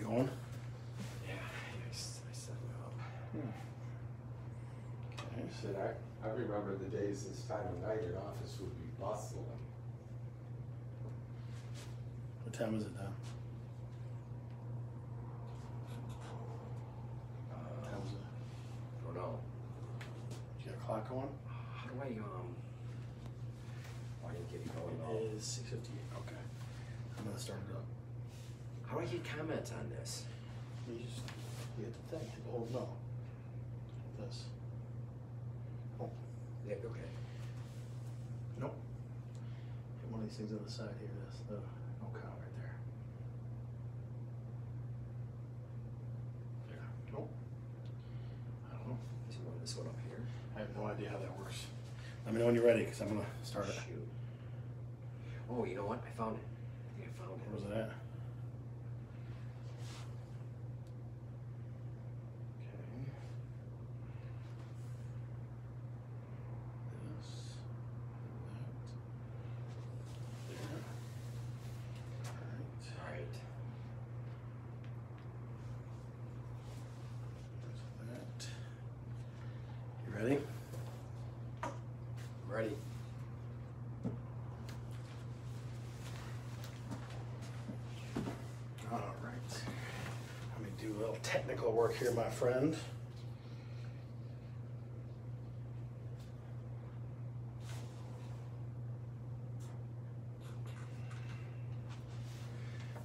going? Yeah, I set it up. Okay. Shit, I remember the days this time of night your office would be bustling. What time is it now? What time is it? I don't know. You got a clock going? How do I why didn't get it going though? It is 6:58. Okay. I'm gonna start it up. How do I get comments on this? You just hit the thing. Oh no. This. Oh. Yeah, okay. Nope. Hit one of these things on the side here. That's the no count right there. There. Nope. I don't know. Is you want this one up here? I have no idea how that works. Let me know when you're ready, because I'm gonna start it. Shoot. Oh, you know what? I found it. I think I found it. Where was it at? Okay. This. That. There. All right. There's that. You ready? I'm ready. All right. Let me do a little technical work here, my friend. Is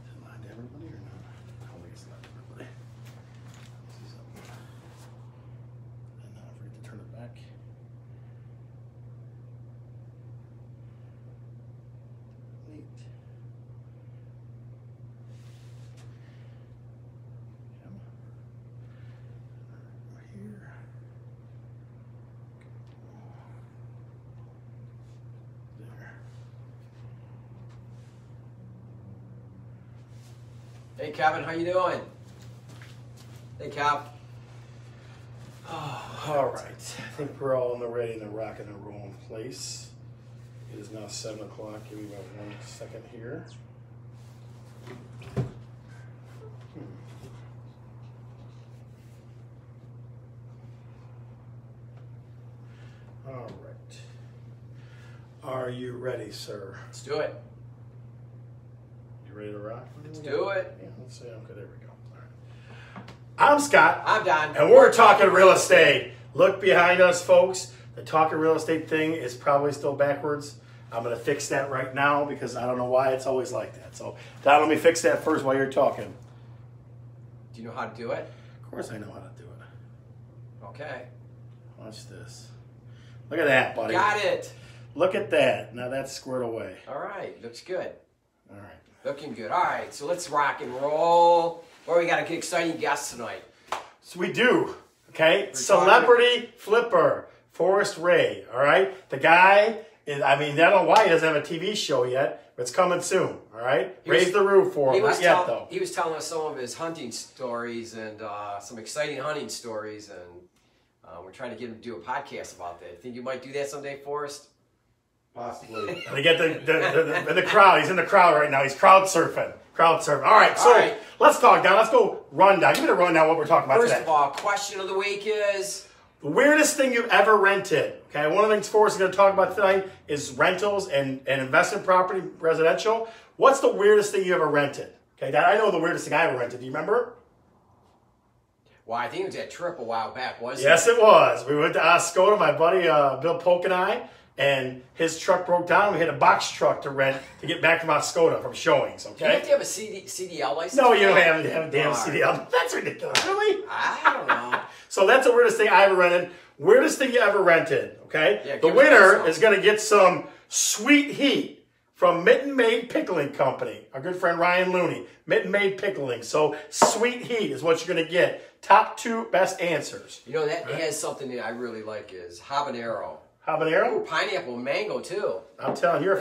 it lined to everybody or not? I don't think it's lined to everybody. Let's see something. And now I forget to turn it back. Neat. Right here. There. Hey, Kevin, how you doing? Hey, Kev. All right. I think we're all in the ready and the rock and the rolling place. It is now 7 o'clock. Give me about 1 second here. All right. Are you ready, sir? Let's do it. You ready to rock? Let's do it. Yeah, let's see. Okay, there we go. All right. I'm Scott. I'm Don. And we're talking real estate. Look behind us, folks. The talking real estate thing is probably still backwards. I'm going to fix that right now because I don't know why it's always like that. So, Don, let me fix that first while you're talking. Do you know how to do it? Of course I know how to do it. Okay. Watch this. Look at that, buddy. Got it. Look at that. Now that's squared away. All right. Looks good. All right. Looking good. All right. So let's rock and roll. Well, we got a good, exciting guest tonight. So we do. Okay? Celebrity flipper. Forrest Ray. All right? The guy is, I mean, I don't know why he doesn't have a TV show yet, but it's coming soon. All right? Raise the roof for him. Not yet, though. He was telling us some of his hunting stories and some exciting hunting stories, and we're trying to get him to do a podcast about that. Think you might do that someday, Forrest? Possibly. And they get the crowd. He's in the crowd right now. He's crowd surfing. Crowd surfing. All right, so let's talk now. Let's go rundown. Give me the rundown what we're talking about today. First of all, question of the week is... The weirdest thing you've ever rented. Okay, one of the things Forrest is going to talk about tonight is rentals and investment property, residential. What's the weirdest thing you ever rented? Okay, Dad, I know the weirdest thing I ever rented. Do you remember? Well, I think it was that trip a while back, wasn't it? Yes, it was. We went to Oscoda, my buddy Bill Polk and I, and his truck broke down. We had a box truck to rent to get back from Oscoda from showings, okay? Do you have to have a CDL license? No, you don't have to have a damn CDL. That's ridiculous. Really? I don't know. So that's the weirdest thing I ever rented. Weirdest thing you ever rented, okay? Yeah, the winner is going to get some sweet heat from Mitten Made Pickling Company. Our good friend Ryan Looney. Mitten Made Pickling. So sweet heat is what you're going to get. Top 2 best answers. You know, that has something that I really like is habanero. Habanero? Ooh, pineapple, mango, too. I'm telling you, you're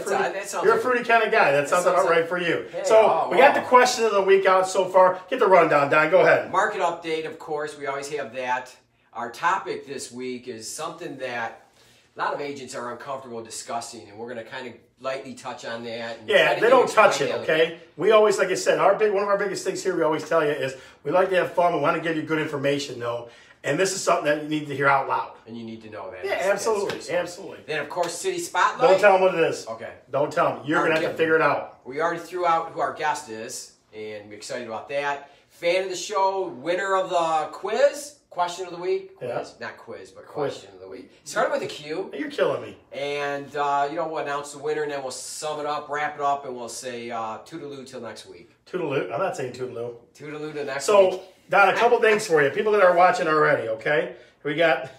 You're a fruity kind of guy. That sounds about right for you. Hey, so we got the question of the week out so far. Get the rundown, Don. Go ahead. Market update, of course. We always have that. Our topic this week is something that a lot of agents are uncomfortable discussing, and we're going to kind of lightly touch on that. And Yeah, try to they don't touch explain it, the other okay? We always, like I said, one of our biggest things here we always tell you is we like to have fun. We want to give you good information, though. And this is something that you need to hear out loud. and you need to know that. Yeah, absolutely, absolutely. Then, of course, City Spotlight. Don't tell them what it is. Okay. Don't tell them. You're going to have to figure it out. We already threw out who our guest is, and we're excited about that. Fan of the show, winner of the quiz, question of the week. Quiz, Yeah. not quiz, but question of the week. Started with a Q. You're killing me. And, we'll announce the winner, and then we'll sum it up, wrap it up, and we'll say toodaloo till next week. Toodaloo. I'm not saying toodaloo. Toodaloo to next So, week. Don, a couple things for you. People that are watching already, okay? We got...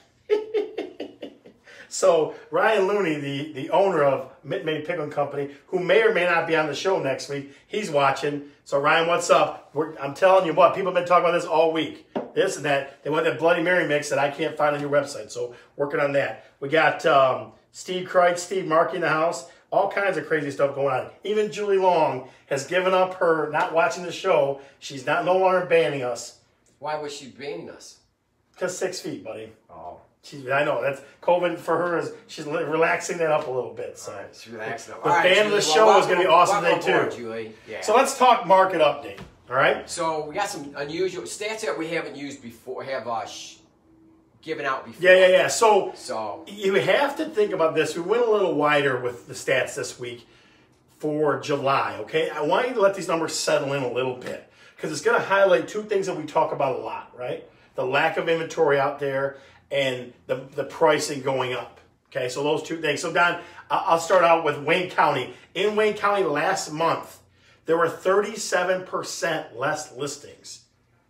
So, Ryan Looney, the owner of Mitten Maid Pickling Company, who may or may not be on the show next week, he's watching. So, Ryan, what's up? I'm telling you what, people have been talking about this all week. This and that. They want that Bloody Mary mix that I can't find on your website. So, working on that. We got Steve Kreitz, Steve Markey in the house. All kinds of crazy stuff going on. Even Julie Long has given up her not watching the show. She's no longer banning us. Why was she banning us? Because 6 feet, buddy. Oh. I know that's COVID for her. She's relaxing that up a little bit. So She's relaxing up. the fan of the show is going to be awesome today too. Julie. Yeah. So let's talk market update. All right. So we got some unusual stats that we haven't used before. Have given out before. Yeah. So you have to think about this. We went a little wider with the stats this week for July. Okay. I want you to let these numbers settle in a little bit because it's going to highlight two things that we talk about a lot. Right. The lack of inventory out there. And the pricing going up. Okay, so those two things. So, Don, I'll start out with Wayne County. In Wayne County last month, there were 37% less listings.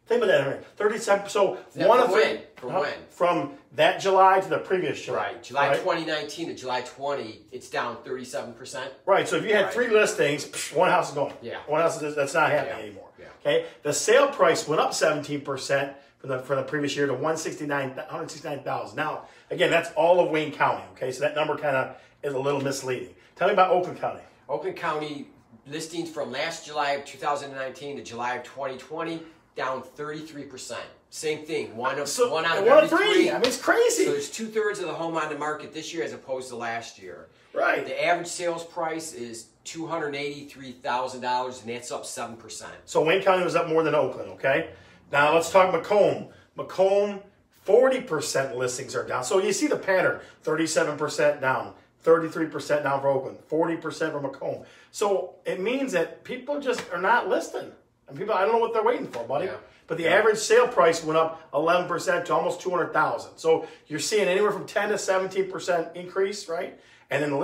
Think about that. 37. So, one of when? From when? From that July to the previous July. Right. July 2019 to July 20, it's down 37%. Right. So, if you had 3 listings, one house is gone. Yeah. One house that's not happening anymore. Yeah. Okay. The sale price went up 17%. From the previous year to 169,000. Now, again, that's all of Wayne County. Okay, so that number kind of is a little misleading. Tell me about Oakland County. Oakland County listings from last July of 2019 to July of 2020 down 33%. Same thing. One out of 3. I mean, it's crazy. So there's 2/3 of the home on the market this year as opposed to last year. Right. The average sales price is $283,000, and that's up 7%. So Wayne County was up more than Oakland. Okay. Now let's talk Macomb. Macomb, 40% listings are down. So you see the pattern, 37% down, 33% down for Oakland, 40% for Macomb. So it means that people just are not listing. And people, I don't know what they're waiting for, buddy. Yeah. But the average sale price went up 11% to almost $200,000. So you're seeing anywhere from 10 to 17% increase, right? And then the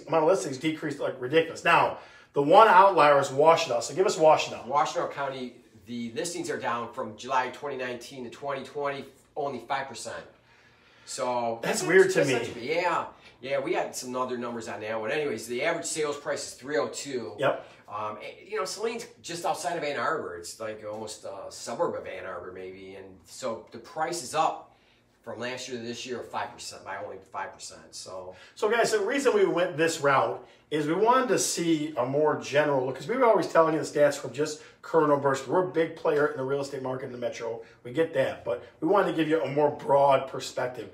amount of listings decreased like ridiculous. Now, the one outlier is Washtenaw. So give us Washtenaw. Washtenaw County, the listings are down from July 2019 to 2020, only 5%. So that's weird to me. Yeah, we had some other numbers on that one. Anyways, the average sales price is $302. Yep. Saline's just outside of Ann Arbor. It's like almost a suburb of Ann Arbor, maybe. And so the price is up from last year to this year of 5%, by only 5%. So guys, the reason we went this route is we wanted to see a more general look, because we were always telling you the stats from just Colonel Burst. We're a big player in the real estate market in the metro. We get that, but we wanted to give you a more broad perspective.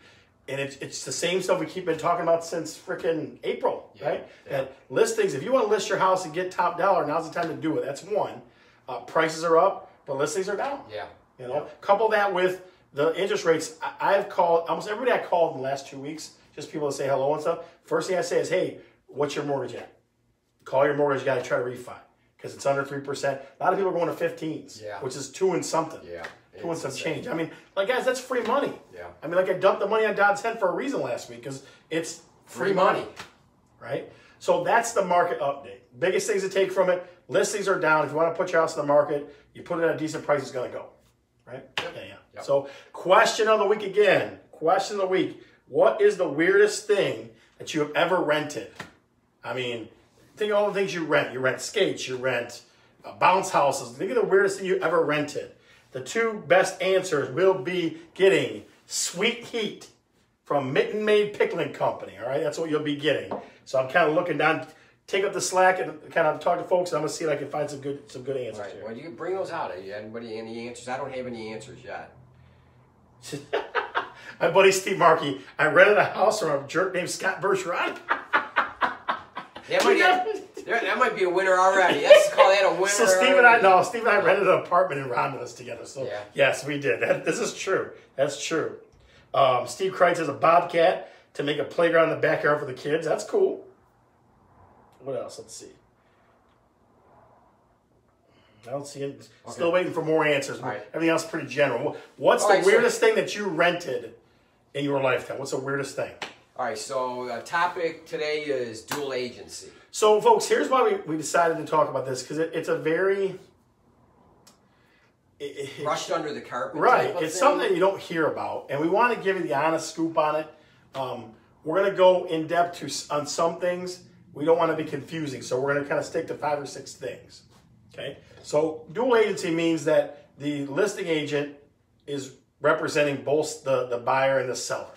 And it's the same stuff we keep been talking about since freaking April, right? Yeah. That listings, if you want to list your house and get top dollar, now's the time to do it. That's one. Prices are up, but listings are down. Yeah. Couple that with the interest rates. I've called, almost everybody I called in the last 2 weeks, just people to say hello and stuff. First thing I say is, hey, what's your mortgage at? Call your mortgage guy to try to refi, because it's under 3%. A lot of people are going to 15s, which is 2 and something. Yeah. 2 and some change. I mean, like, guys, that's free money. Yeah. I mean, like, I dumped the money on Dodd's head for a reason last week, because it's free money, right? So that's the market update. Biggest things to take from it, listings are down. If you want to put your house in the market, you put it at a decent price, it's going to go, right? Yeah. So question of the week again. Question of the week. What is the weirdest thing that you have ever rented? I mean, think of all the things you rent. You rent skates. You rent bounce houses. Think of the weirdest thing you ever rented. The 2 best answers will be getting Sweet Heat from Mitten Maid Pickling Company. All right, that's what you'll be getting. So I'm kind of looking down, take up the slack, and kind of talk to folks. And I'm gonna see if I can find some good answers. Right. Here. Well, you can bring those out. Anybody any answers? I don't have any answers yet. My buddy Steve Markey, I rented a house from a jerk named Scott Bergeron. That might be a winner already. Let's call that a winner. So Steve and I rented an apartment in Romulus together. So yes, we did. This is true. That's true. Steve Kreitz has a bobcat to make a playground in the backyard for the kids. That's cool. What else? Let's see. I don't see it. Still waiting for more answers. Right. Everything else is pretty general. What's the weirdest thing that you rented in your lifetime? What's the weirdest thing? All right, so the topic today is dual agency. So, folks, here's why we decided to talk about this, because it's a very... brushed under the carpet. Right. It's something that you don't hear about, and we want to give you the honest scoop on it. We're going to go in depth on some things. We don't want to be confusing, so we're going to kind of stick to 5 or 6 things. Okay? So dual agency means that the listing agent is representing both the buyer and the seller.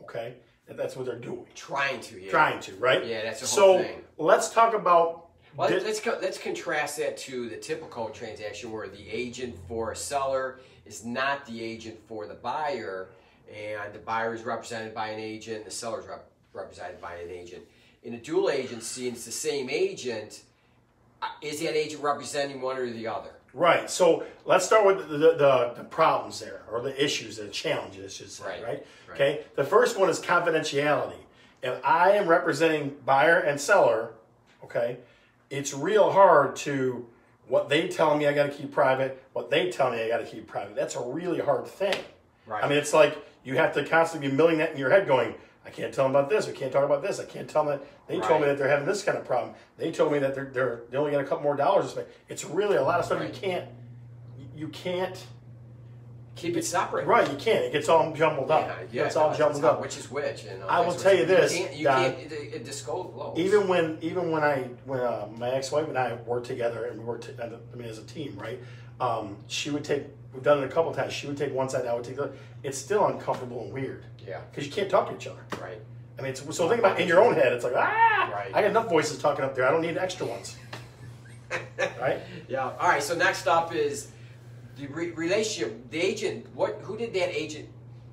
Okay? And that's what they're doing. Trying to, yeah. Trying to, right? Yeah, that's the whole thing. So let's talk about... Well, let's contrast that to the typical transaction where the agent for a seller is not the agent for the buyer, and the buyer is represented by an agent, the seller is represented by an agent. In a dual agency, it's the same agent. Is that agent representing one or the other? Right. So let's start with the problems there, or the issues, the challenges, I should say. Right. Okay. The first one is confidentiality. If I am representing buyer and seller, okay, it's real hard to, what they tell me I got to keep private, what they tell me I got to keep private. That's a really hard thing. Right. I mean, it's like you have to constantly be milling that in your head going, I can't tell them about this, we can't talk about this, I can't tell them that they told me that they're having this kind of problem. They told me that they only got a couple more dollars to spend. It's really a lot of stuff you can't keep it separate. Right, you can't. It gets all jumbled up. Yeah, it's all jumbled up. Which is which. You know, I will tell you this, you can't disclose loans. Even when my ex-wife and I worked together, and we worked as a team, right? She would take. We've done it a couple of times. She would take one side, I would take the other. It's still uncomfortable and weird. Yeah. Because you can't talk to each other. Right. I mean, so think about in your own head. It's like I got enough voices talking up there. I don't need extra ones. Right. Yeah. All right. So next up is the relationship. The agent. Who did that agent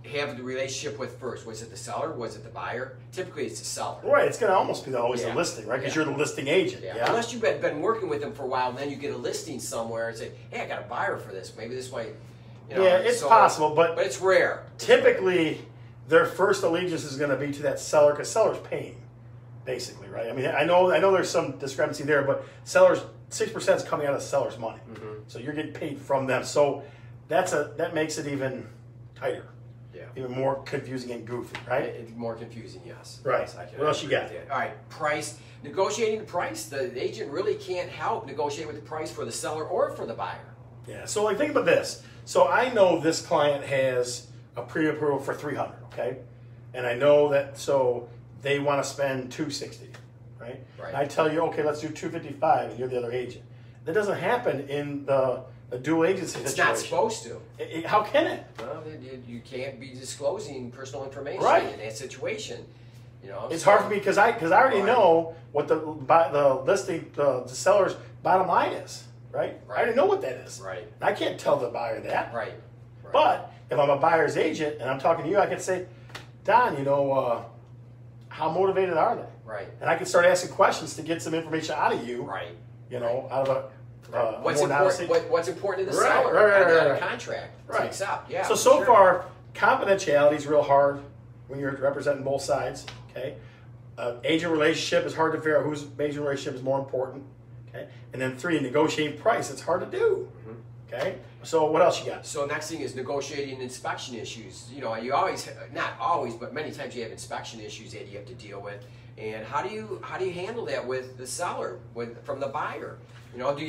have the relationship with first? Was it the seller? Was it the buyer? Typically, it's the seller. Right. It's going to almost be always the listing, right? Because you're the listing agent. Yeah. Unless you've been working with them for a while, and then you get a listing somewhere and say, "Hey, I got a buyer for this. Maybe this way." You know, it's possible, but it's rare. Typically, their first allegiance is going to be to that seller, because seller's paying, basically, right? I mean, I know there's some discrepancy there, but sellers 6% is coming out of the seller's money, so you're getting paid from them. So that makes it even tighter, even more confusing and goofy, right? It's more confusing, yes. Right. Yes, what else you got? All right, price. Negotiating the price. The agent really can't help negotiate with the price for the seller or for the buyer. Yeah. So think about this. So I know this client has a pre-approval for $300, okay, and I know that so they want to spend $260, right? And I tell you, okay, let's do $255, and you're the other agent. That doesn't happen in the dual agency situation. It's not supposed to. How can it? Well, you can't be disclosing personal information in that situation. You know, it's hard for me because I already know what the listing the seller's bottom line is. Right? I already know what that is. Right. And I can't tell the buyer that. Right. But if I'm a buyer's agent and I'm talking to you, I can say, Don, how motivated are they? Right. And I can start asking questions to get some information out of you. Right. Out of a what's important to the seller on a contract to accept. Yeah. So far, confidentiality is real hard when you're representing both sides. Okay. Agent relationship is hard to figure out whose agent relationship is more important. Okay. And then 3, negotiating price. It's hard to do. Okay. So what else you got? So next thing is negotiating inspection issues. You always, not always, but many times you have inspection issues that you have to deal with. And how do you handle that with the seller, from the buyer? Do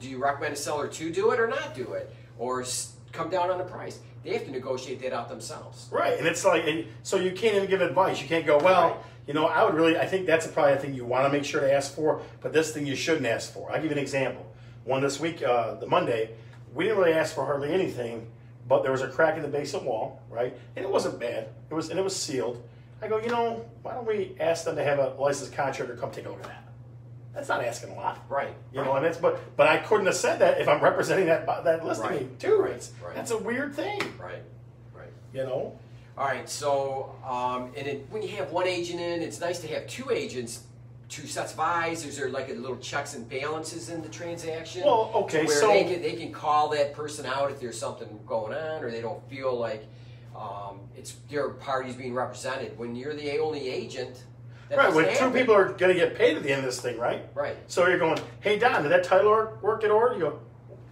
you recommend a seller to do it or not do it, or come down on the price? They have to negotiate that out themselves. Right. And it's like, so you can't even give advice. You can't go, well. I think that's probably a thing you want to make sure to ask for, but this thing you shouldn't ask for. I'll give you an example. One this week, the Monday, we didn't really ask for hardly anything, but there was a crack in the basement wall, right? And it wasn't bad. It was sealed. I go, why don't we ask them to have a licensed contractor come take a look at that? That's not asking a lot. Right. And it's but I couldn't have said that if I'm representing that listing too. Right. That's a weird thing. Right. Right. All right, so when you have one agent in, it's nice to have 2 agents two sets of eyes? Is there like a little checks and balances in the transaction? Well, okay, where so they can call that person out if there's something going on, or they don't feel like it's their party's being represented. When you're the only agent, that right, when happen. two people are going to get paid at the end of this thing, right? Right. So you're going, hey, Don, did that title work in order? You go,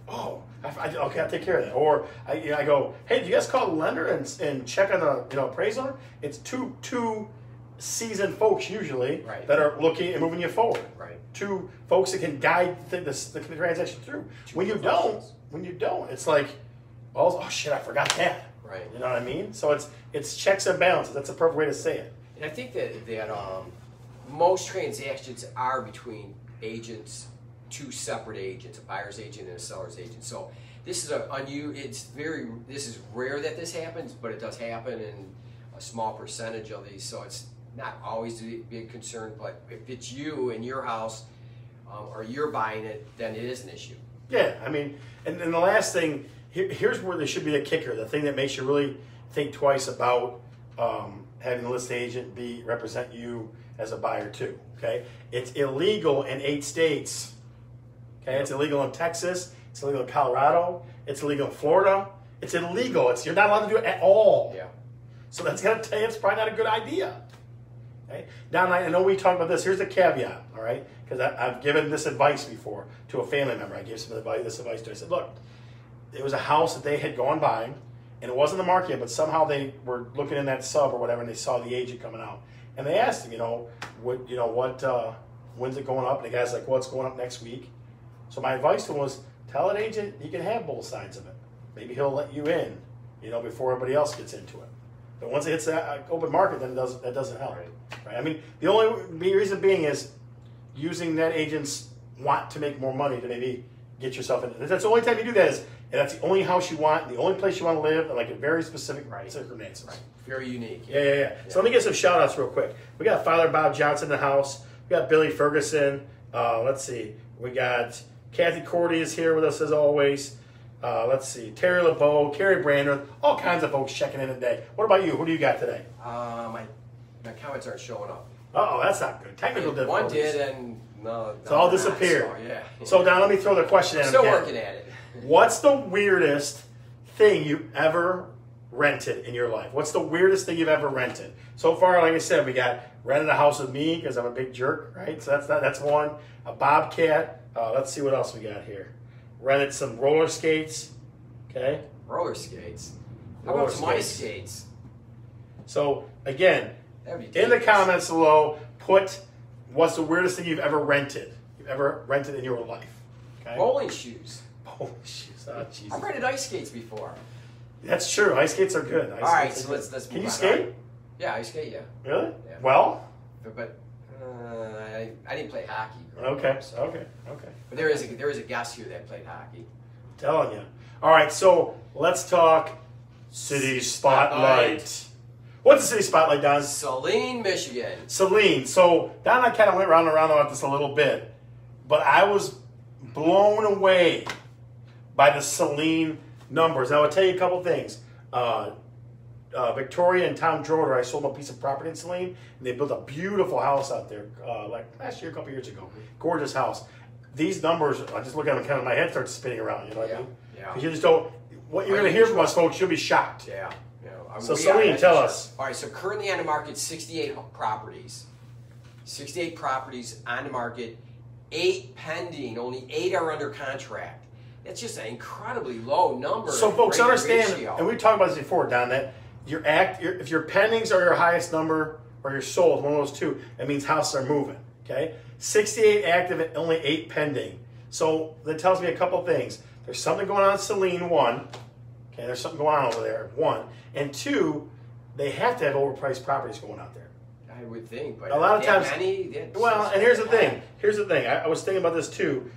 oh, okay, I'll take care of that. Or I go, hey, did you guys call the lender and check on the appraisal? It's two seasoned folks usually right. that are looking and moving you forward. Right. Two folks that can guide the transaction through. When you don't, it's like, oh shit, I forgot that. Right. You know what I mean? So it's checks and balances. That's a perfect way to say it. And I think that most transactions are between agents, two separate agents, a buyer's agent and a seller's agent. So this is this is rare that this happens, but it does happen in a small percentage of these. So it's not always a big concern, but if it's you in your house or you're buying it, then it is an issue. Yeah, I mean, and the last thing, here's where there should be the kicker, the thing that makes you really think twice about having the listing agent represent you as a buyer too, okay? It's illegal in 8 states, okay? It's illegal in Texas, it's illegal in Colorado, it's illegal in Florida, it's illegal, you're not allowed to do it at all. Yeah. So that's gonna tell you it's probably not a good idea. Okay? Now, I know we talked about this, here's the caveat, all right? Because I've given this advice before to a family member. I gave this advice to. I said, look, it was a house that they had gone buying, and it wasn't the market, but somehow they were looking in that sub or whatever, and they saw the agent coming out. And they asked him, when's it going up? And the guy's like, well, it's going up next week. So my advice to him was, tell an agent he can have both sides of it. Maybe he'll let you in, before everybody else gets into it. But once it hits that open market, then that doesn't help. Right? I mean, the only reason being is using that agent's want to make more money to maybe get yourself in. That's the only time you do that is, and that's the only house you want, the only place you want to live, and like a very specific circumstances. Right. Very unique. Yeah. So let me get some shout outs real quick. We got Father Bob Johnson in the house. We got Billy Ferguson. Let's see. We got Kathy Cordy is here with us as always. Let's see. Terry LeBeau, Carrie Brander, all kinds of folks checking in today. What about you? Who do you got today? My comments aren't showing up. Oh, that's not good. Technical difficulties. One did, and no. It's all disappeared. So, yeah. So now let me throw the question at him. Still working at it. What's the weirdest thing you ever rented in your life? What's the weirdest thing you've ever rented? So far, like I said, we got rented a house with me because I'm a big jerk, right? So that's one. A bobcat. Let's see what else we got here. Rented some roller skates. Okay. Roller skates. How about some ice skates? So again, That'd be in the comments below, put what's the weirdest thing you've ever rented in your life. Okay. Bowling shoes. Bowling shoes. Oh, Jesus. I've rented ice skates before. That's true. Ice skates are good. All right, so let's move on. Can you skate? Yeah, I skate. Yeah. Really? Yeah. Well. But I didn't play hockey. Okay. But there is a guest here that played hockey. I'm telling you. All right, so let's talk City Spotlight. What's the City Spotlight, Don? Saline, Michigan. Saline. So Don and I kind of went round and round about this a little bit, but I was blown away by the Saline numbers. Now I'll tell you a couple things. Victoria and Tom Droder, I sold them a piece of property in Saline, and they built a beautiful house out there like last year, a couple years ago. Gorgeous house. These numbers, I just look at them and kind of my head starts spinning around, you know what I mean? Yeah. Because you just don't, what you're going to hear from us, folks, you'll be shocked. Yeah. So Saline, tell us. All right, so currently on the market, 68 properties. 68 properties on the market, 8 pending, only 8 are under contract. That's just an incredibly low number. So folks understand, ratio. and we talked about this before, Don, that if your pendings are your highest number or you're sold, one of those two, that means houses are moving, okay? 68 active and only 8 pending. So that tells me a couple things. There's something going on in Saline, 1. Okay, there's something going on over there, 1. And 2, they have to have overpriced properties going out there. I would think, but a lot of times. Well, and here's the thing. I was thinking about this too.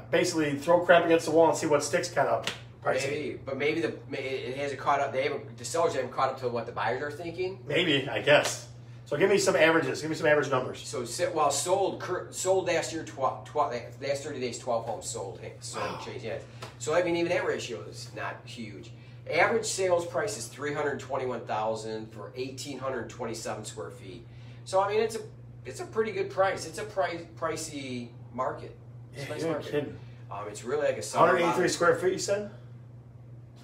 Basically throw crap against the wall and see what sticks kind of pricing. Maybe it hasn't caught up. The sellers haven't caught up to what the buyers are thinking. Maybe, I guess. So give me some averages. Give me some average numbers. So sold last year, last 30 days, 12 homes sold. Wow. Changed hands. So I mean, even that ratio is not huge. Average sales price is $321,000 for 1,827 square feet. So I mean, it's a it's a pretty good price. It's a pricey market. It's a nice you're market. kidding. It's really like a summer 183 square feet, you said?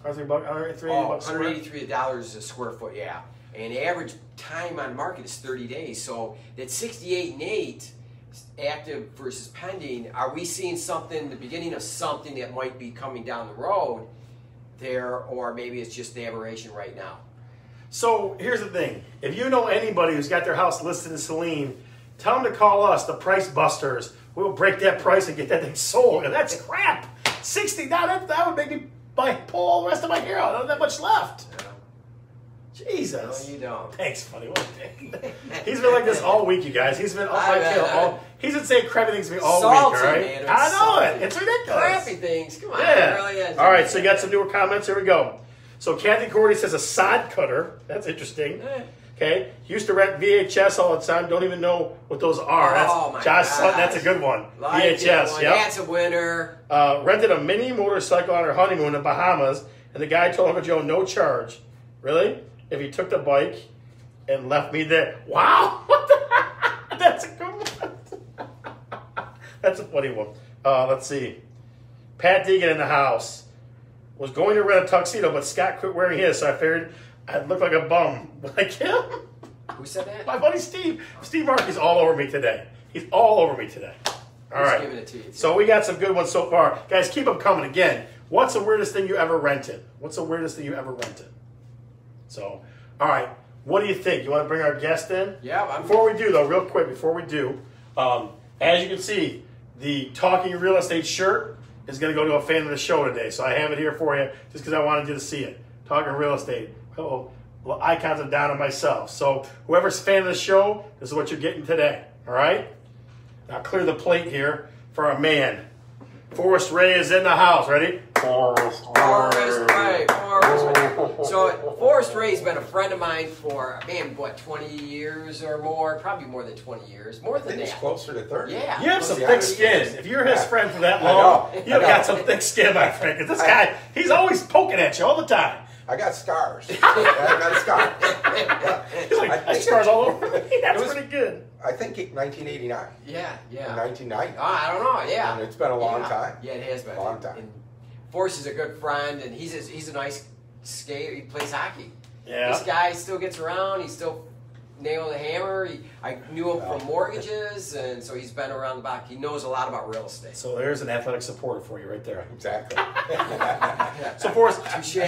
183 bucks. $183 a square foot, yeah. And average time on market is 30 days. So that 68 and 8 active versus pending, are we seeing something, the beginning of something that might be coming down the road there, or maybe it's just the aberration right now? So here's the thing. If you know anybody who's got their house listed in Saline, tell them to call us, the Price Busters. We'll break that price and get that thing sold. And that's crap. 60, that would make me pull all the rest of my hair out. I don't have that much left. Jesus. No, you don't. Thanks, funny one. He's been like this all week, you guys. He's been up my tail he's been saying crappy things to me all salty, week, all right? Man, I know salty. it. It's ridiculous. Crappy things. Come on. Yeah. It really is. All right, so you got some newer comments. Here we go. So Kathy Cordy says a sod cutter. That's interesting. Okay. Used to rent VHS all the time. Don't even know what those are. Oh, That's my Josh Sutton. That's a good one. Like VHS. Yep. That's a winner. Rented a mini motorcycle on her honeymoon in the Bahamas, and the guy told Uncle Joe no charge. Really? If he took the bike and left me there. Wow. What the? That's a good one. That's a funny one. Let's see. Pat Deegan in the house. Was going to rent a tuxedo, but Scott quit wearing his, so I figured I'd look like a bum. Like him? Who said that? My buddy Steve. Steve Markey's all over me today. He's all over me today. All right. Giving it to you, So we got some good ones so far. Guys, keep them coming. Again, what's the weirdest thing you ever rented? What's the weirdest thing you ever rented? So, all right. What do you think? You want to bring our guest in? Yeah. Before we do, though, real quick, before we do, as you can see, the Talking Real Estate shirt is going to go to a fan of the show today. So I have it here for you just because I wanted you to see it. Talking Real Estate. Oh, well, icons of Don and myself. So whoever's a fan of the show, this is what you're getting today. All right? Now clear the plate here for our man. Forrest Ray is in the house. Ready? Forrest Ray. So Forrest Ray's been a friend of mine for, 20 years or more? Probably more than 20 years. More than that. It's closer to 30. Yeah. You have some thick skin. If you're his friend for that long, you've got some thick skin, my friend. Because this guy, he's always poking at you all the time. I got scars. I got scars. He's like, I have scars all over me. That's pretty good. I think 1989. Yeah. Or 1990. I don't know. Yeah. And it's been a long time. Yeah, it has been. Long time. And Forrest is a good friend, and he's a nice skater. He plays hockey. Yeah. This guy still gets around. He's still nailing the hammer. I knew him from mortgages, and so he's been around the block. He knows a lot about real estate. So there's an athletic support for you right there. Exactly. So Forrest, Touché.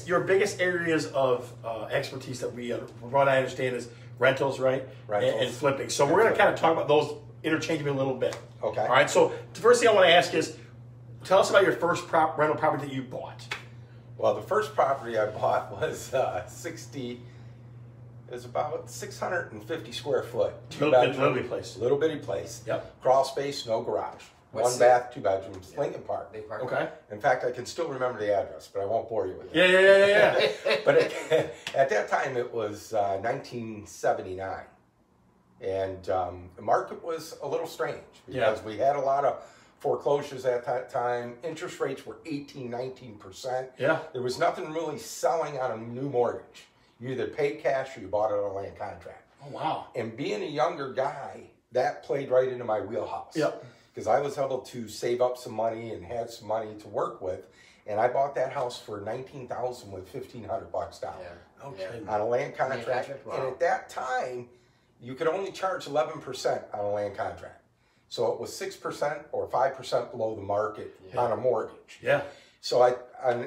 your biggest areas of expertise that we, from what I understand, is rentals, right? Rentals. And flipping. So we're going to kind of talk about those interchangeably a little bit. Okay. All right. So the first thing I want to ask is, tell us about your first rental property that you bought. Well, the first property I bought was it was about 650 square foot. Little bitty place. Little bitty place. Yep. Crawl space, no garage. What's One bath, 2 bedrooms, Lincoln Park. Okay. In fact, I can still remember the address, but I won't bore you with it. Yeah. But at that time, it was 1979. And the market was a little strange because we had a lot of foreclosures at that time. Interest rates were 18, 19%. Yeah. There was nothing really selling on a new mortgage. You either paid cash or you bought it on a land contract. Oh, wow. And being a younger guy, that played right into my wheelhouse. Yep. Because I was able to save up some money and had some money to work with. And I bought that house for $19,000 with $1,500 down. Yeah. Okay. On a land contract. Wow. And at that time, you could only charge 11% on a land contract. So it was 6% or 5% below the market on a mortgage. Yeah. So I'm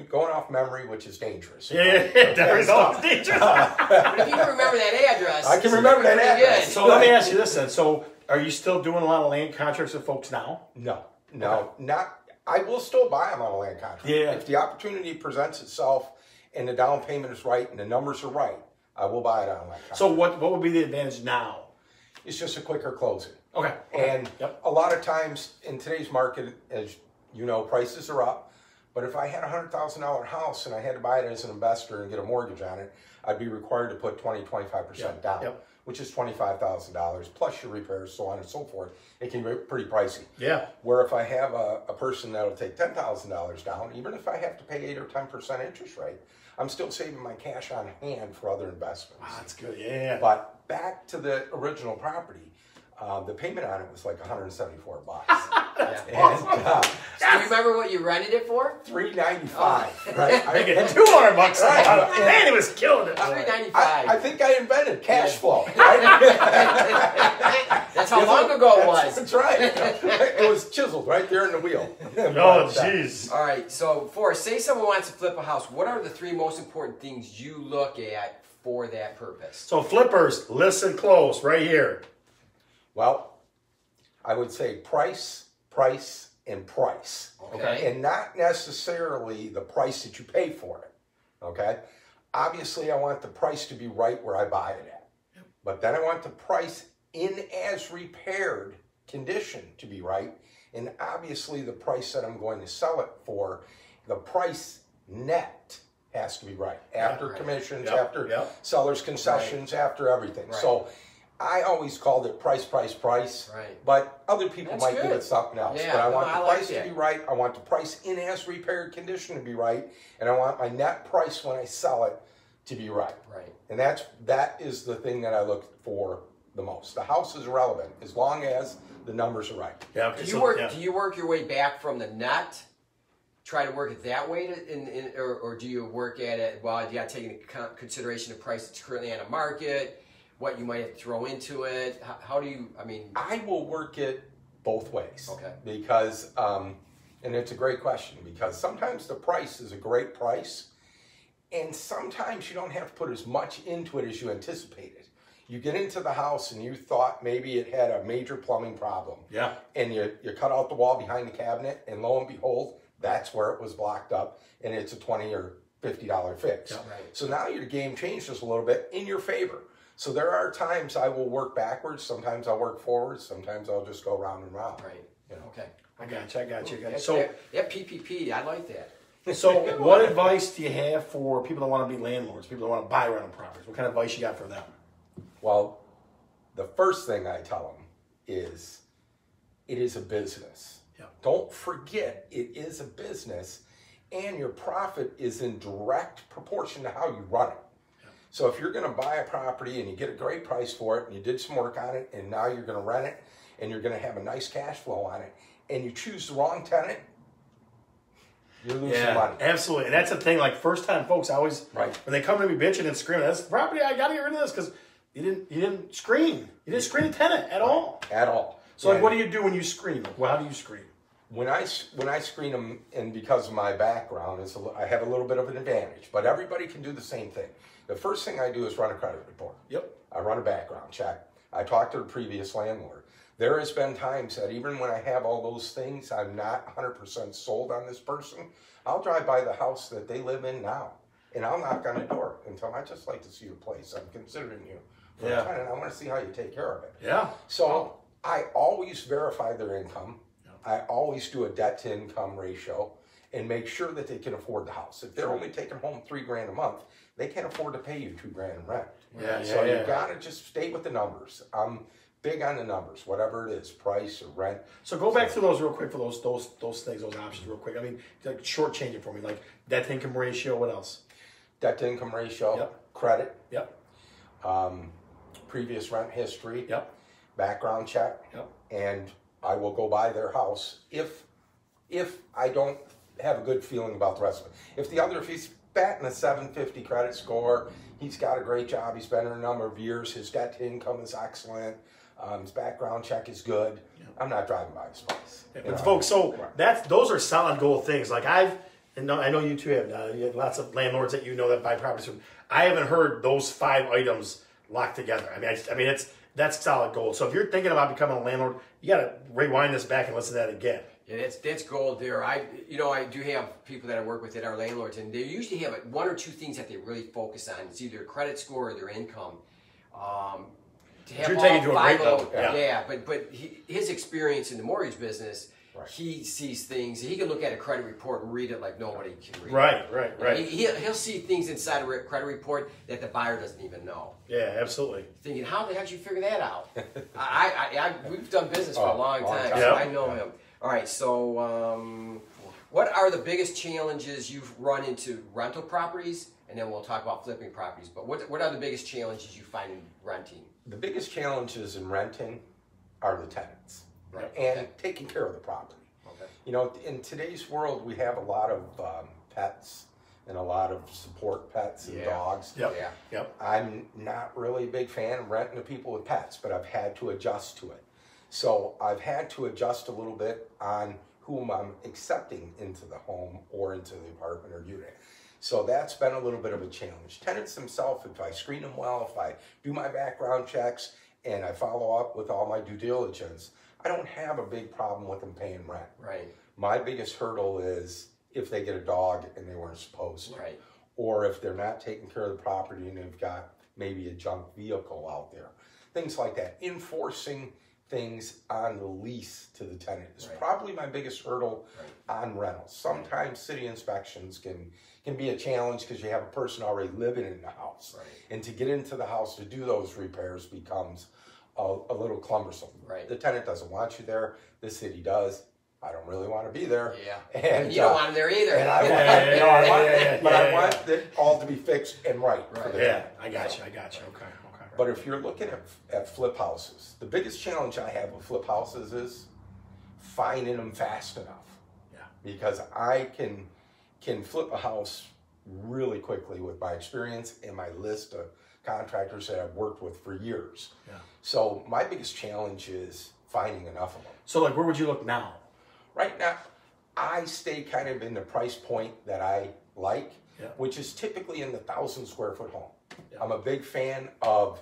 going off memory, which is dangerous. Yeah. Definitely always dangerous. But if you can remember that address, I can remember that address. good. So let me ask you this then. So are you still doing a lot of land contracts with folks now? No, not. I will still buy them on a land contract. Yeah. If the opportunity presents itself and the down payment is right and the numbers are right, I will buy it on a land contract. So what would be the advantage now? It's just a quicker closing. Okay. And a lot of times in today's market, as you know, prices are up. But if I had a $100,000 house and I had to buy it as an investor and get a mortgage on it, I'd be required to put 25% down, which is $25,000 plus your repairs, so on and so forth. It can be pretty pricey. Yeah. Where if I have a person that'll take $10,000 down, even if I have to pay 8 or 10% interest rate, I'm still saving my cash on hand for other investments. Wow, that's good. Yeah. But back to the original property, the payment on it was like $174. Yeah. And, Do you remember what you rented it for? $395, right? I get $200 Right. Man, he was killing it. $395. I think I invented cash flow. Right? That's how long ago it was. That's right. It was chiseled right there in the wheel. Oh, jeez. All right, so Forrest, say someone wants to flip a house. What are the 3 most important things you look at for that purpose? So flippers, listen close right here. Well, I would say price, price, and price. Okay. And not necessarily the price that you pay for it. Okay? Obviously, I want the price to be right where I buy it at. Yep. But then I want the price in as repaired condition to be right. And obviously, the price that I'm going to sell it for, the price net has to be right. After commissions, after seller's concessions, after everything. Right. So I always called it price, price, price. Right. But other people That's might good. give it something else. Yeah, but I want the like price that. to be right. I want the price in as repaired condition to be right. And I want my net price when I sell it to be right. Right. And that is the thing that I look for the most. The house is irrelevant as long as the numbers are right. Yeah. Do you work your way back from the net? Try to work it that way, or do you work at it? Well, you got to take into consideration the price that's currently on the market, what you might have to throw into it. How do you? I mean, I will work it both ways. Okay. Because, and it's a great question, because sometimes the price is a great price, and sometimes you don't have to put as much into it as you anticipated. You get into the house and you thought maybe it had a major plumbing problem. Yeah. And you cut out the wall behind the cabinet, and lo and behold, that's where it was blocked up, and it's a $20 or $50 fix. Yeah, right. So now your game changes a little bit in your favor. So there are times I will work backwards, sometimes I'll work forwards, sometimes I'll just go round and round. right. You know. Okay. I got you. So that PPP, I like that. So what advice do you have for people that want to be landlords, people that want to buy rental properties? What kind of advice you got for them? Well, the first thing I tell them is it is a business. Yeah. Don't forget it is a business, and your profit is in direct proportion to how you run it. Yeah. So if you're going to buy a property and you get a great price for it and you did some work on it and now you're going to rent it and you're going to have a nice cash flow on it and you choose the wrong tenant, you're losing money. Absolutely. And that's the thing, like first time folks, I always, Right. when they come to me bitching and screaming, that's the property, I got to get rid of this because you didn't screen. You didn't screen a tenant at all. At all. So like, what do you do when you screen? Like, well, how do you screen? When I screen them, and because of my background, I have a little bit of an advantage, but everybody can do the same thing. The first thing I do is run a credit report. Yep. I run a background check. I talk to the previous landlord. There has been times that even when I have all those things, I'm not 100% sold on this person. I'll drive by the house that they live in now, and I'll knock on the door and tell them, I'd just like to see your place. I'm considering you for a tenant. I want to see how you take care of it. Yeah. So I always verify their income. I always do a debt-to-income ratio and make sure that they can afford the house. If they're only taking home $3,000 a month, they can't afford to pay you $2,000 in rent. So you gotta just stay with the numbers. I'm big on the numbers, whatever it is, price or rent. So go back through those real quick for those things, those options real quick. I mean, like shortchange it for me, like debt-to-income ratio. What else? Debt-to-income ratio. Yep. Credit. Yep. Previous rent history. Yep. Background check. Yep. And I will go by their house if I don't have a good feeling about the rest of it. If he's batting a 750 credit score, he's got a great job, he's been here a number of years, his debt to income is excellent, his background check is good, I'm not driving by his place. But folks, so those are solid gold things. Like I know you two have, you have lots of landlords that you know that buy properties. I haven't heard those 5 items locked together. I mean, that's solid gold. So if you're thinking about becoming a landlord, you got to rewind this back and listen to that again. Yeah, that's gold there. I do have people that I work with that are landlords, and they usually have 1 or 2 things that they really focus on. It's either credit score or their income. To have you're taking to a great level. But his experience in the mortgage business, he sees things. He can look at a credit report and read it like nobody can read it. Right. He'll see things inside a credit report that the buyer doesn't even know. Yeah, absolutely. Thinking, how the heck did you figure that out? We've done business for a long time, time. so I know him. All right, so what are the biggest challenges you've run into rental properties? And then we'll talk about flipping properties. But what are the biggest challenges you find in renting? The biggest challenges in renting are the tenants, Right. and taking care of the property. Okay. You know, in today's world, we have a lot of pets and a lot of support pets and dogs. Yep. Yeah. Yep. I'm not really a big fan of renting to people with pets, but I've had to adjust to it. So I've had to adjust a little bit on whom I'm accepting into the home or into the apartment or unit. So that's been a little bit of a challenge. Tenants themselves, if I screen them well, if I do my background checks and I follow up with all my due diligence, I don't have a big problem with them paying rent. Right. My biggest hurdle is if they get a dog and they weren't supposed to. Right. Or if they're not taking care of the property and they've got maybe a junk vehicle out there. Things like that. Enforcing things on the lease to the tenant is probably my biggest hurdle on rentals. Sometimes city inspections can be a challenge because you have a person already living in the house. Right. And to get into the house to do those repairs becomes a little cumbersome. Right. The tenant doesn't want you there. The city does. I don't really want to be there. Yeah. And you don't want them there either. And I want, I want it all to be fixed and right. For the tenant. I got you. Okay. But if you're looking at flip houses, the biggest challenge I have with flip houses is finding them fast enough. Yeah. Because I can flip a house really quickly with my experience and my list of contractors that I've worked with for years. Yeah. So my biggest challenge is finding enough of them. So, like, where would you look now? Right now, I stay kind of in the price point that I like, which is typically in the 1,000 square foot home. Yeah. I'm a big fan of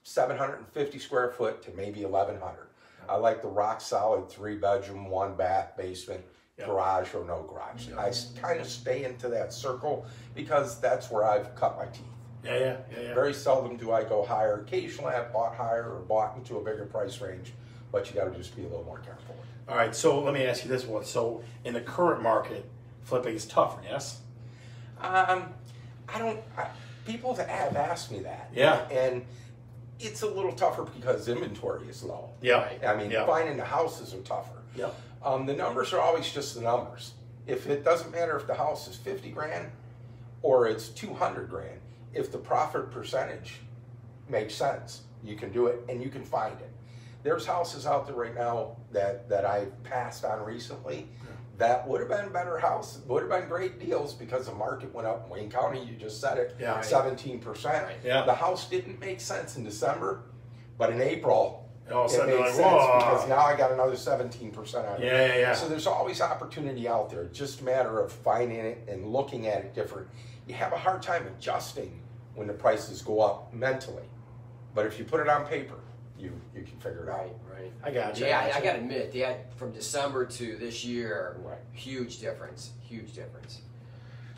750 square foot to maybe 1,100. I like the rock solid 3-bedroom, 1-bath, basement, garage or no garage. I kind of stay into that circle because that's where I've cut my teeth. Yeah. Very seldom do I go higher. Occasionally I've bought higher or bought into a bigger price range, but you got to just be a little more careful. All right, so let me ask you this one. So in the current market, flipping is tougher, yes? People have asked me that. Yeah. And it's a little tougher because inventory is low. Yeah. I mean, finding the houses are tougher. Yeah. The numbers are always just the numbers. If it doesn't matter if the house is 50 grand or it's 200 grand, if the profit percentage makes sense, you can do it and you can find it. There's houses out there right now that I've passed on recently that would have been better house, would have been great deals because the market went up. Wayne County, you just said it, 17%. Right. Yeah. The house didn't make sense in December, but in April, all of a it sudden made like, sense whoa. because now I got another 17% on it. Yeah. So there's always opportunity out there. It's just a matter of finding it and looking at it different. You have a hard time adjusting when the prices go up mentally. But if you put it on paper, you can figure it out. Right. I got you. Yeah, I got to admit, from December to this year, Right. huge difference.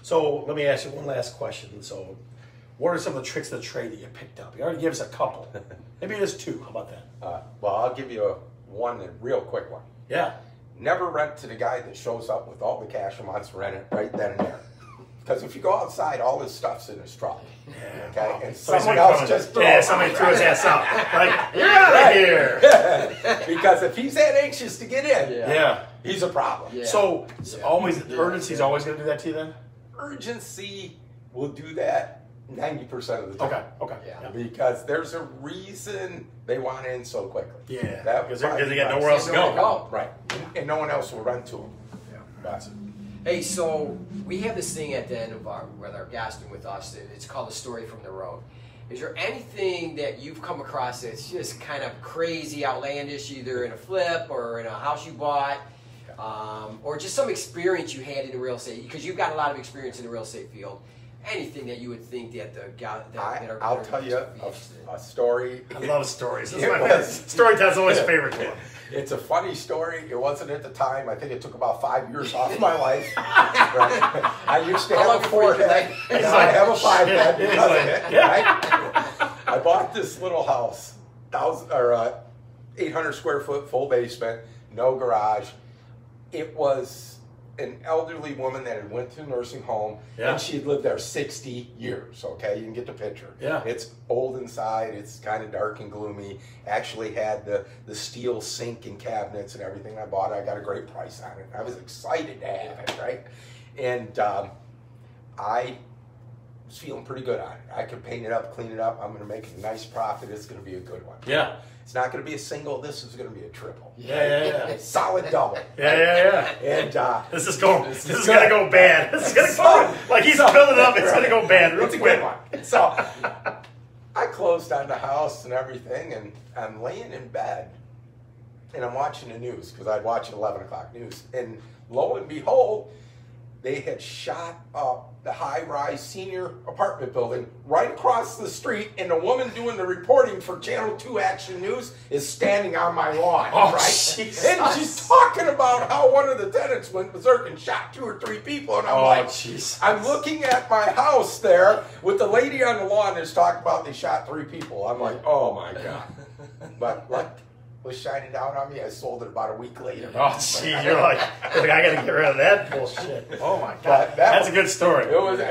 So let me ask you one last question. So what are some of the tricks of the trade that you picked up? You already gave us a couple. Maybe just two. How about that? Well, I'll give you a real quick one. Yeah. Never rent to the guy that shows up with all the cash and wants to rent it right then and there. Because if you go outside, all his stuff's in his truck. Yeah. Okay? Wow. And So someone else just threw it. somebody threw his ass out. Like, you're out of here. Because if he's that anxious to get in, Yeah. he's a problem. Yeah. So always urgency's always going to do that to you then? Urgency will do that 90% of the time. Okay. Yeah. Because there's a reason they want in so quickly. Yeah. That Because probably they got drives- nowhere else to go. Right. And no one else will rent to them. Yeah. That's it. Hey, so we have this thing at the end of with our guest and with us. It's called The Story from the Road. Is there anything that you've come across that's just kind of crazy, outlandish, either in a flip or in a house you bought, or just some experience you had in the real estate? Because you've got a lot of experience in the real estate field. Anything that you would think that the guy that I'll tell you a story. I love stories. That's It my was- Storytelling's always a favorite one. It's a funny story. It wasn't at the time. I think it took about 5 years off my life. Right? I used to How long have a before you 4-head. did Now I have a 5-head because of it. Yeah. Right? I bought this little house, 800 square foot, full basement, no garage. It was an elderly woman that had went to a nursing home, and she had lived there 60 years, okay? You can get the picture. Yeah. It's old inside, it's kind of dark and gloomy. Actually had the steel sink and cabinets and everything. I bought it, I got a great price on it. I was excited to have it, right? And I was feeling pretty good on it. I could paint it up, clean it up. I'm going to make a nice profit. It's going to be a good one. Yeah. It's not going to be a single. This is going to be a triple. Yeah. Solid double. Yeah. And this is going to go bad. This is going to go like he's building up. It's going to go bad real It's a quick. good one. So I closed on the house and everything, and I'm laying in bed, and I'm watching the news because I'd watch 11 o'clock news, and lo and behold, they had shot up the high-rise senior apartment building right across the street, and the woman doing the reporting for Channel 2 Action News is standing on my lawn, right? Jesus. And she's talking about how one of the tenants went berserk and shot 2 or 3 people, and I'm like, Jesus. I'm looking at my house there with the lady on the lawn that's talking about they shot 3 people. I'm like, oh my God. But like, was shining down on me. I sold it about a week later. Oh, jeez, you're like, I got to get rid of that bullshit. Oh my God, But that's a good story. It was.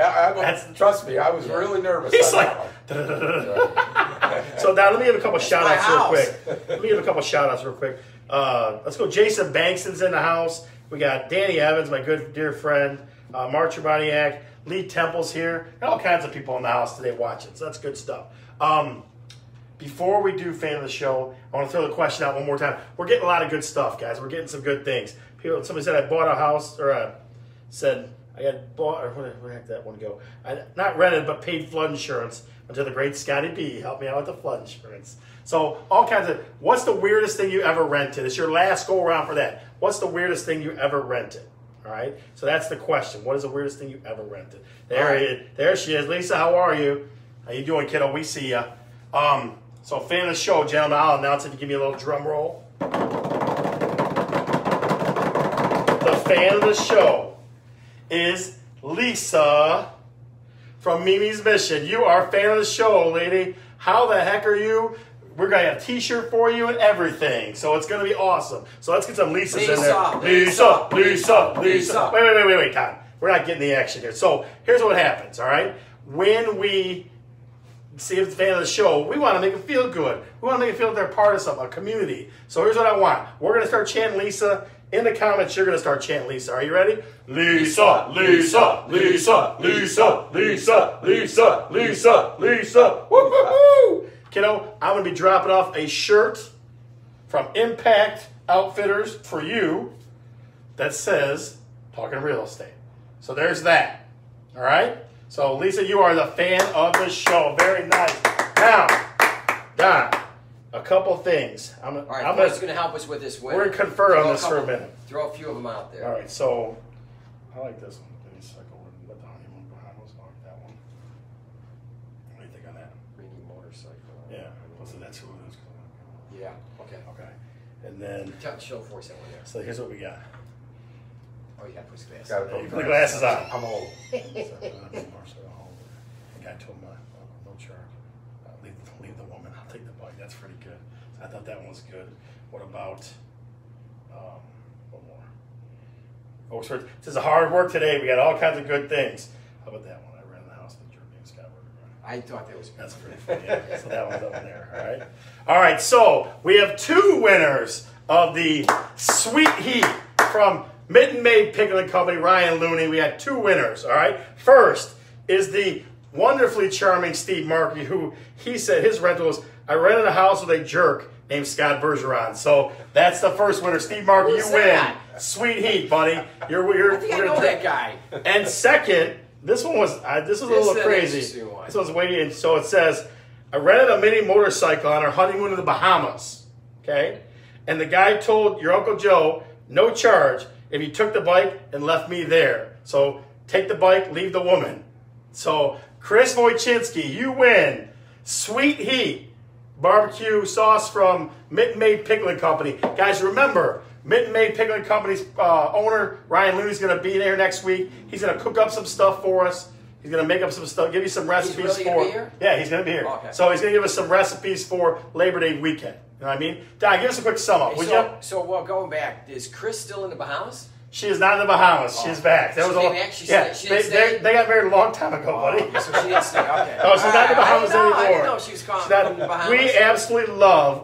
Trust me, I was really nervous. He's on like, that one. so now let me give a couple shout outs real house. quick. Let me give a couple shout outs real quick. Let's go. Jason Bankston's in the house. We got Danny Evans, my good dear friend. Mark Treboniak, Lee Temple's here, and all kinds of people in the house today watching. So that's good stuff. Before we do fan of the show, I want to throw the question out one more time. We're getting a lot of good stuff, guys. We're getting some good things. Somebody said I bought a house, or said I had bought, or where the heck did that one go? I not rented, but paid flood insurance until the great Scotty B helped me out with the flood insurance. So all kinds of. What's the weirdest thing you ever rented? It's your last go around for that. What's the weirdest thing you ever rented? All right. So that's the question. What is the weirdest thing you ever rented? There she is, Lisa. How are you? How you doing, kiddo? We see ya. So fan of the show, gentlemen, I'll announce it. If you give me a little drum roll. The fan of the show is Lisa from Mimi's Mission. You are a fan of the show, lady. How the heck are you? We're going to have a t-shirt for you and everything. So it's going to be awesome. So let's get some Lisas in there. Lisa. Wait, Tom. We're not getting the action here. So here's what happens, all right? When we see if it's a fan of the show, we want to make them feel good. We want to make them feel like they're part of something, a community. So here's what I want. We're going to start chanting Lisa. In the comments, you're going to start chanting Lisa. Are you ready? Lisa, Lisa, Lisa, Lisa, Lisa, Lisa, Lisa, Lisa. Woo-hoo-hoo! Kiddo, I'm going to be dropping off a shirt from Impact Outfitters for you that says Talking Real Estate. So there's that. All right? So, Lisa, you are the fan of the show. Very nice. Now, Don, a couple things. All right, Forrest's going to help us with this win. We're going to confer on this for a minute. Throw a few of them out there. All right, so I like this one. Let me cycle with the honeymoon behind us. I like that one. What do you think on that? Mini motorcycle. Yeah, that's who it is. Yeah, okay. Okay. And then, Show Forrest that one there. so here's what we got. Oh, you got to put his glasses Gotta on. You put the glasses on. I'm old. The guy told me, no charge. Leave the woman. I'll take the bike. That's pretty good. So I thought that one was good. What about one more? Folks, it says hard work today. We got all kinds of good things. How about that one? I ran the house with Jeremy and Scott. I thought that was good. That's pretty funny. Yeah. So that one's up in there. All right. All right. So we have 2 winners of the Sweet Heat from Mitten Maid Pickling Company, Ryan Looney. We had 2 winners, all right? First is the wonderfully charming Steve Markey, who he said his rental was, I rented a house with a jerk named Scott Bergeron. So that's the first winner. Steve Markey, you win. Sweet Heat, buddy. I think I know that guy. And second, this one was, this was a little crazy. This one's waiting. So it says, I rented a mini motorcycle on our honeymoon in the Bahamas, okay? And the guy told your Uncle Joe, no charge, if he took the bike and left me there. So take the bike, leave the woman. So Chris Wojcinski, you win. Sweet Heat barbecue sauce from Mitten Maid Pickling Company. Guys, remember, Mitten Maid Pickling Company's owner, Ryan Looney's going to be there next week. He's going to cook up some stuff for us. He's going to make up some stuff, give you some recipes He's really gonna be here? Yeah, he's going to be here. Oh, okay. So he's going to give us some recipes for Labor Day weekend. You know what I mean? Don, give us a quick sum up, would you? So going back, is Chris still in the Bahamas? She is not in the Bahamas. She's back. That was all. They got married a long time ago, buddy. So she didn't stay. Okay. No, she's not in the Bahamas anymore. I didn't know she was from the Bahamas.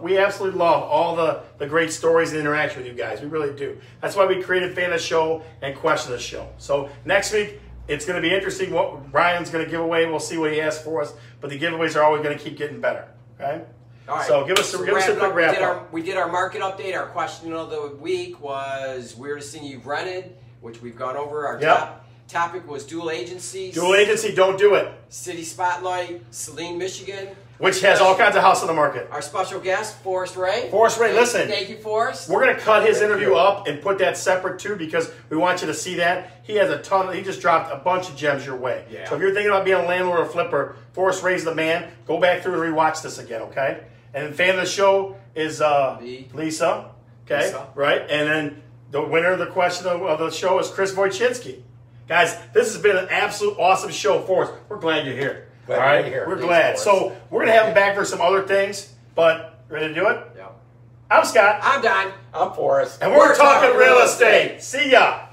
We absolutely love all the great stories and interaction with you guys. We really do. That's why we created Fan of the Show and Question of the Show. So next week, It's going to be interesting what Ryan's going to give away. We'll see what he has for us. But the giveaways are always going to keep getting better. Okay? All right. So give us a quick wrap up. We did our market update. Our question of the week was weirdest thing you've rented, which we've gone over. Our topic was dual agencies. Dual agency, don't do it. City Spotlight, Saline, Michigan. Which has all kinds of houses on the market. Our special guest, Forrest Ray. Forrest Ray, listen. Thank you, Forrest. We're going to cut his interview up and put that separate too because we want you to see that. He has a ton. He just dropped a bunch of gems your way. Yeah. So if you're thinking about being a landlord or a flipper, Forrest Ray's the man. Go back through and rewatch this again, okay? And then fan of the show is Lisa. Okay, Lisa. Right? And then the winner of the question of the show is Chris Wojcinski. Guys, this has been an absolute awesome show for us. We're glad you're here. All right? We're glad. So we're going to have him back for some other things, but ready to do it? Yeah. I'm Scott. I'm Don. I'm Forrest. And we're talking real estate. See ya.